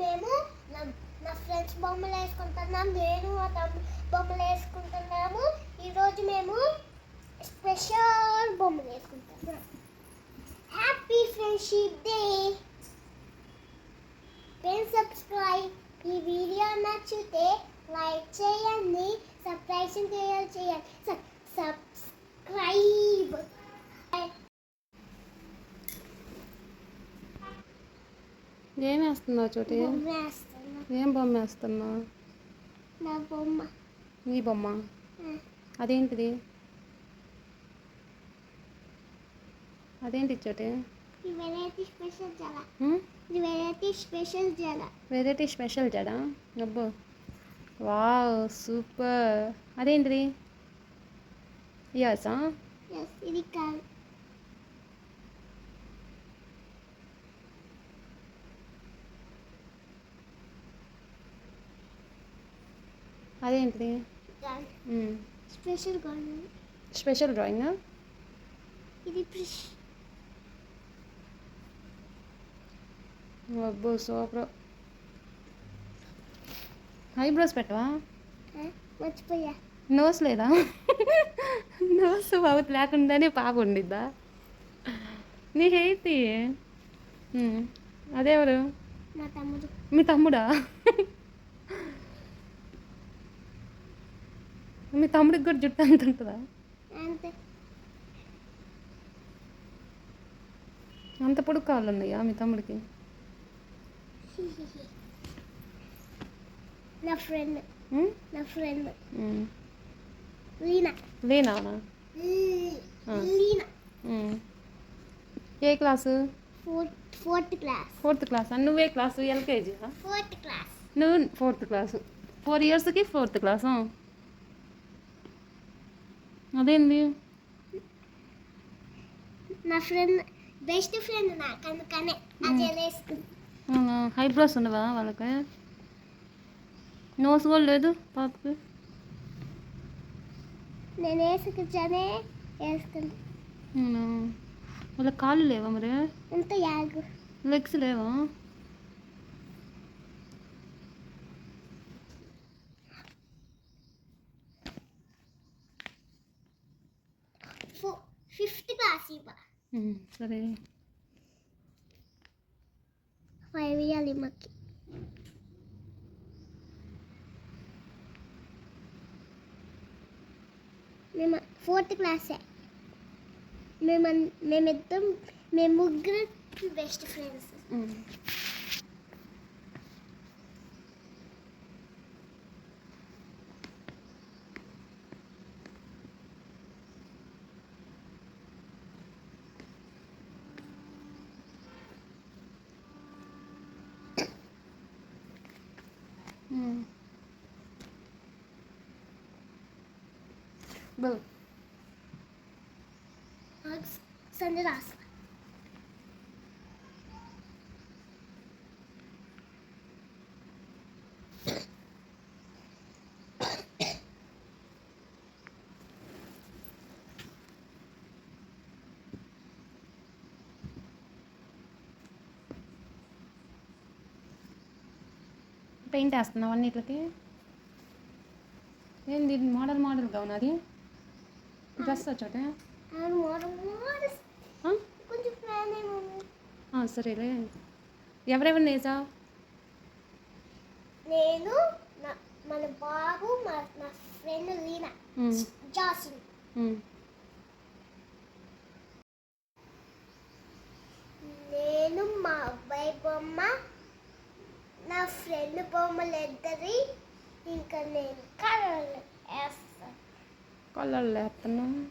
మేము నా నా ఫ్రెండ్స్ బొమ్మలు వేసుకుంటున్నాం, నేను మా తమ్ముడు బొమ్మలు వేసుకుంటున్నాము. ఈరోజు మేము స్పెషల్ బొమ్మలు వేసుకుంటున్నాం. Happy friendship day. Please subscribe. ఈ వీడియో నచ్చితే లైక్ చేయండి, సబ్స్క్రైబ్ చేయండి. సబ్స్క్రైబ్. ఏం వేస్తున్నావు చోటి? ఏం బొమ్మ వేస్తున్నావు? నా బొమ్మ. నీ బొమ్మ? అదేంటిది? అదేంటి చోటి? వెరైటీ స్పెషల్ జడ. వెరైటీ స్పెషల్ జడ. వెరైటీ స్పెషల్ జడ? అబ్బో, వావ్, సూపర్. అదేంటిది? ఇయర్సా? ఇది కాదు. అదేంటిది? Special drawing. స్పెషల్ డ్రాయింగా? ఇది అబ్బో, సూపర్. ఐబ్రోస్ పెట్టవా? మర్చిపోయా. నోస్ లేదా? నోస్ బాబు లేకుండానే పాప ఉండిద్దా? నీ హెయిర్తి అదెవరు? మా తమ్ముడు. మీ తమ్ముడా? మీ తమ్ముడికి కూడా జుట్టు అంత ఉంటుందా? అంతే. అంత పొడుగు కాళ్ళు ఉన్నాయా మీ తమ్ముడికి? నా ఫ్రెండ్ లీనా. లీనానా? లీనా. ఏ క్లాసు? Fourth class. నువ్వే క్లాసు? ఎల్కేజీ? Fourth class. నువ్వు 4th క్లాసు. 4 ఇయర్స్కి 4th క్లాసు. అదేంది? నా ఫ్రెండ్, బెస్ట్ ఫ్రెండ్ నాకు, అందుకనే అదే వేసుకుంటా. ఐబ్రోస్ ఉండవా వాళ్ళకి? నోస్ కూడా లేదు పాపకి? నేను వేసుకుంటానే వేసుకుంటా. వాళ్ళ కాళ్ళు లేవా మరి? ఎంత యాగు. లెగ్స్ లేవా? ఫిఫ్త్ క్లాస్ ఇవ్వ. సరే. 5 ఇవ్వాలి మాకు. మేము 4th క్లాసే. మేము ముగ్గురు బెస్ట్ ఫ్రెండ్స్. సంజయ్ రాస్. పెయింట్ వేస్తున్నావు అన్నిటికి? ఏంది మోడల్గా ఉన్నది డ్రెస్? చోట సరేలే. ఎవరెవరిని వేసావు? నేను, మన బాబు, నా ఫ్రెండ్ లీనా, జాసిన్. నేను మా అబ్బాయి బొమ్మ, నా ఫ్రెండ్ బొమ్మలు ఇద్దరి, ఇంకా నేను కలర్లు వేస్తాను. కలర్లు వేస్తున్నావు?